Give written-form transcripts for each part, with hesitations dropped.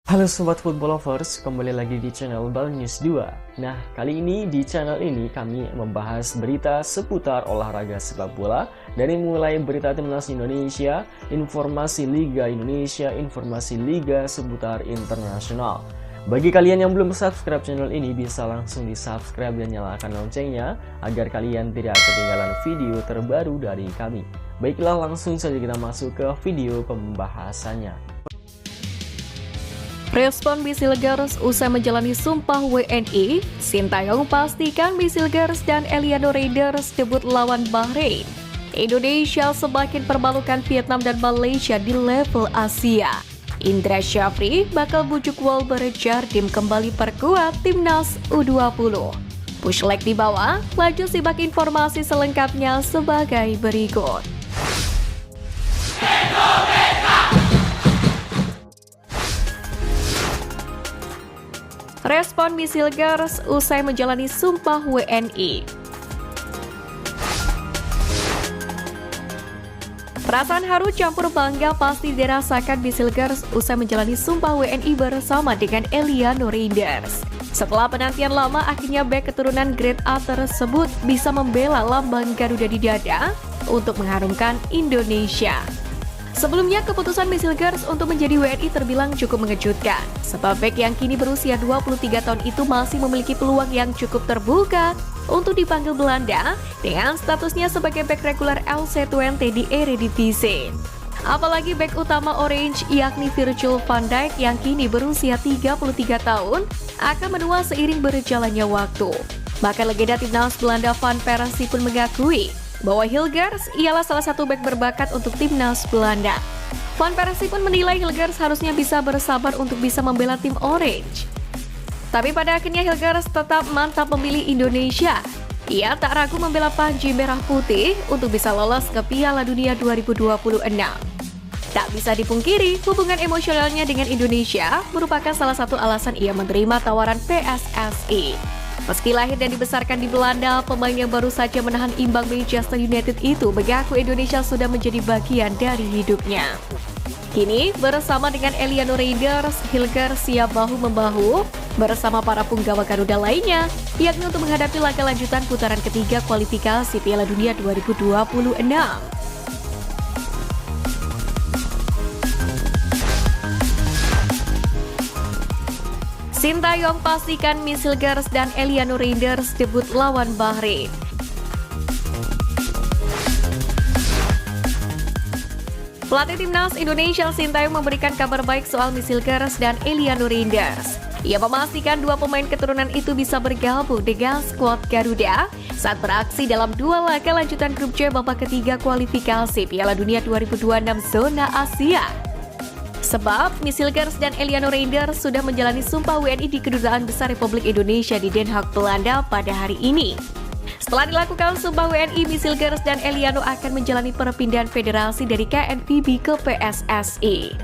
Halo Sobat Football Lovers, kembali lagi di channel Bal News 2. Nah, kali ini di channel ini kami membahas berita seputar olahraga sepak bola. Dari mulai berita timnas Indonesia, informasi Liga Indonesia, informasi Liga seputar internasional. Bagi kalian yang belum subscribe channel ini, bisa langsung di subscribe dan nyalakan loncengnya agar kalian tidak ketinggalan video terbaru dari kami. Baiklah, langsung saja kita masuk ke video pembahasannya. Respon Bisilgers usai menjalani sumpah WNI, Sintayong pastikan Bisilgers dan Eliano Raiders debut lawan Bahrain. Indonesia semakin permalukan Vietnam dan Malaysia di level Asia. Indra Syafri bakal bujuk Wolver Jardim kembali perkuat timnas U20. Push leg di bawah, laju simak informasi selengkapnya sebagai berikut. Respon Bisilgers usai menjalani sumpah WNI. Perasaan haru campur bangga pasti dirasakan Bisilgers usai menjalani sumpah WNI bersama dengan Eliano Raiders. Setelah penantian lama, akhirnya bek keturunan Grade A tersebut bisa membela lambang Garuda di dada untuk mengharumkan Indonesia. Sebelumnya, keputusan Bisilgers untuk menjadi WNI terbilang cukup mengejutkan, sebab bek yang kini berusia 23 tahun itu masih memiliki peluang yang cukup terbuka untuk dipanggil Belanda dengan statusnya sebagai bek reguler LC20 di Eredivisie. Apalagi bek utama Orange yakni Virgil van Dijk yang kini berusia 33 tahun akan menua seiring berjalannya waktu. Bahkan legenda timnas Belanda Van Persie pun mengakui bahwa Hilgers ialah salah satu bek berbakat untuk timnas Belanda. Van Persie pun menilai Hilgers harusnya bisa bersabar untuk bisa membela tim Orange. Tapi pada akhirnya Hilgers tetap mantap memilih Indonesia. Ia tak ragu membela Panji Merah Putih untuk bisa lolos ke Piala Dunia 2026. Tak bisa dipungkiri, hubungan emosionalnya dengan Indonesia merupakan salah satu alasan ia menerima tawaran PSSI. Meski lahir dan dibesarkan di Belanda, pemain yang baru saja menahan imbang Manchester United itu mengaku Indonesia sudah menjadi bagian dari hidupnya. Kini, bersama dengan Eliano Raiders, Hilgers siap bahu-membahu bersama para punggawa Garuda lainnya, yakni untuk menghadapi laga lanjutan putaran ketiga kualifikasi Piala Dunia 2026. Sintayong pastikan Bisilgers dan Eliano Raiders debut lawan Bahrain. Pelatih timnas Indonesia Sintayong memberikan kabar baik soal Bisilgers dan Eliano Raiders. Ia memastikan dua pemain keturunan itu bisa bergabung dengan skuad Garuda saat beraksi dalam dua laga lanjutan grup C babak ketiga kualifikasi Piala Dunia 2026 zona Asia. Sebab, Bisilgers dan Eliano Raiders sudah menjalani sumpah WNI di Kedutaan Besar Republik Indonesia di Den Haag, Belanda pada hari ini. Setelah dilakukan sumpah WNI, Bisilgers dan Eliano akan menjalani perpindahan federasi dari KNVB ke PSSI.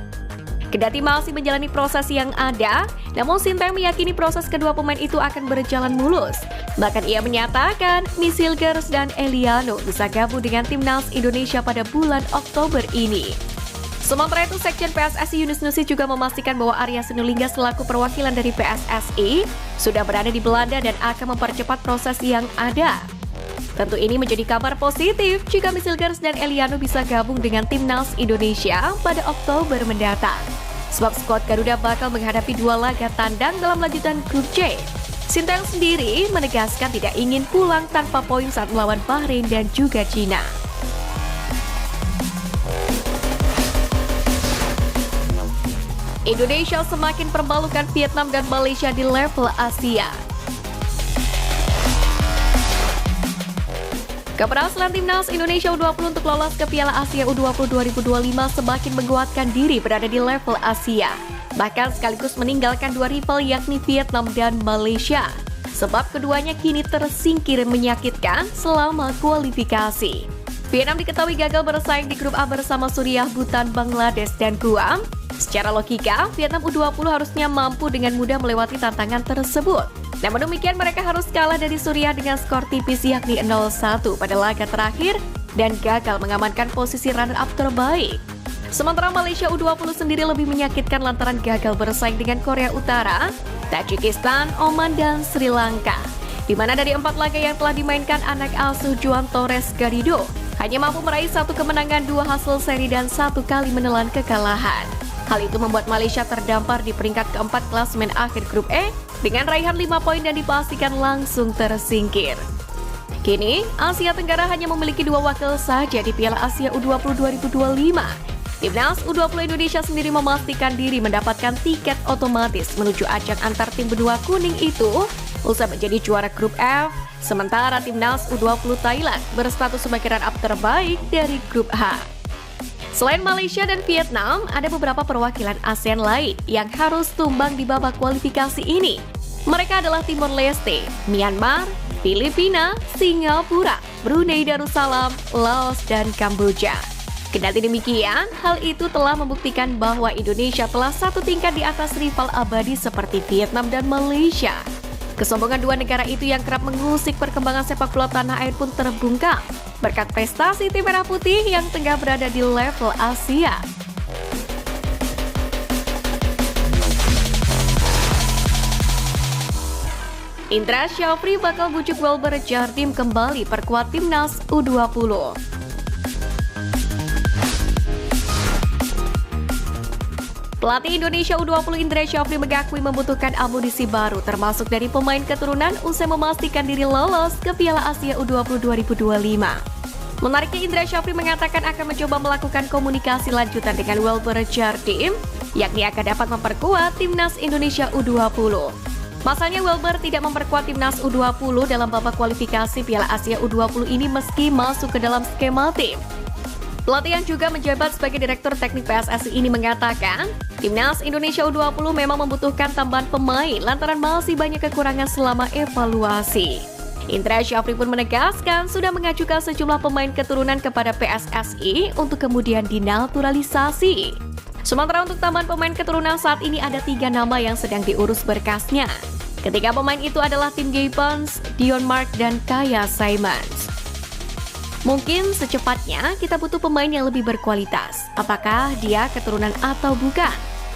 Kendati masih menjalani proses yang ada, namun Sintayong meyakini proses kedua pemain itu akan berjalan mulus. Bahkan ia menyatakan, Bisilgers dan Eliano bisa gabung dengan timnas Indonesia pada bulan Oktober ini. Sementara itu, Sekjen PSSI Yunus Nusi juga memastikan bahwa Arya Sinulinga selaku perwakilan dari PSSI sudah berada di Belanda dan akan mempercepat proses yang ada. Tentu ini menjadi kabar positif jika Bisilgers dan Eliano bisa gabung dengan timnas Indonesia pada Oktober mendatang. Sebab skuad Garuda bakal menghadapi dua laga tandang dalam lanjutan grup C. Sintayong sendiri menegaskan tidak ingin pulang tanpa poin saat melawan Bahrain dan juga Cina. Indonesia semakin permalukan Vietnam dan Malaysia di level Asia. Keberhasilan timnas Indonesia U20 untuk lolos ke Piala Asia U20 2025 semakin menguatkan diri berada di level Asia. Bahkan sekaligus meninggalkan dua rival yakni Vietnam dan Malaysia. Sebab keduanya kini tersingkir menyakitkan selama kualifikasi. Vietnam diketahui gagal bersaing di grup A bersama Suriah, Bhutan, Bangladesh, dan Guam. Secara logika, Vietnam U20 harusnya mampu dengan mudah melewati tantangan tersebut. Namun demikian, mereka harus kalah dari Suriah dengan skor tipis yakni 0-1 pada laga terakhir dan gagal mengamankan posisi runner-up terbaik. Sementara Malaysia U20 sendiri lebih menyakitkan lantaran gagal bersaing dengan Korea Utara, Tajikistan, Oman, dan Sri Lanka. Di mana dari 4 laga yang telah dimainkan anak asuh Juan Torres Garrido hanya mampu meraih 1 kemenangan, 2 hasil seri, dan 1 kali menelan kekalahan. Hal itu membuat Malaysia terdampar di peringkat keempat klasemen akhir grup E dengan raihan 5 poin dan dipastikan langsung tersingkir. Kini, Asia Tenggara hanya memiliki 2 wakil saja di Piala Asia U20 2025. Timnas U20 Indonesia sendiri memastikan diri mendapatkan tiket otomatis menuju ajang antar tim benua kuning itu usai menjadi juara grup F, sementara Timnas U20 Thailand berstatus sebagai runner-up terbaik dari grup H. Selain Malaysia dan Vietnam, ada beberapa perwakilan ASEAN lain yang harus tumbang di babak kualifikasi ini. Mereka adalah Timor Leste, Myanmar, Filipina, Singapura, Brunei Darussalam, Laos, dan Kamboja. Kendati demikian, hal itu telah membuktikan bahwa Indonesia telah 1 tingkat di atas rival abadi seperti Vietnam dan Malaysia. Kesombongan 2 negara itu yang kerap mengusik perkembangan sepak bola tanah air pun terbungkam berkat prestasi tim merah putih yang tengah berada di level Asia. Indra Syafri bakal bujuk Wilber Jardim kembali perkuat Timnas U20. Pelatih Indonesia U20 Indra Syafri mengakui membutuhkan amunisi baru termasuk dari pemain keturunan usai memastikan diri lolos ke Piala Asia U20 2025. Menariknya, Indra Syafri mengatakan akan mencoba melakukan komunikasi lanjutan dengan Wilber Jardim, yakni akan dapat memperkuat Timnas Indonesia U20. Pasalnya Wilber tidak memperkuat Timnas U20 dalam babak kualifikasi Piala Asia U20 ini meski masuk ke dalam skema tim. Pelatih yang juga menjabat sebagai Direktur Teknik PSSI ini mengatakan, Timnas Indonesia U20 memang membutuhkan tambahan pemain lantaran masih banyak kekurangan selama evaluasi. Indra Syafri pun menegaskan sudah mengajukan sejumlah pemain keturunan kepada PSSI untuk kemudian dinaturalisasi. Sementara untuk tambahan pemain keturunan saat ini ada 3 nama yang sedang diurus berkasnya. Ketiga pemain itu adalah Tim Gibbons, Dion Mark, dan Kaya Simons. Mungkin secepatnya kita butuh pemain yang lebih berkualitas. Apakah dia keturunan atau bukan?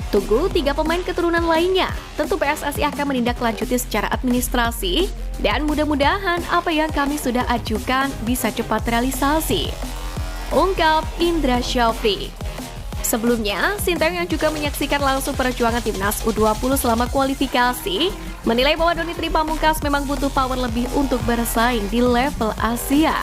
Tunggu 3 pemain keturunan lainnya. Tentu PSSI akan menindaklanjuti secara administrasi dan mudah-mudahan apa yang kami sudah ajukan bisa cepat realisasi. Ungkap Indra Syafri. Sebelumnya, Sinteyong yang juga menyaksikan langsung perjuangan Timnas U20 selama kualifikasi menilai bahwa Donny Tripamungkas memang butuh power lebih untuk bersaing di level Asia.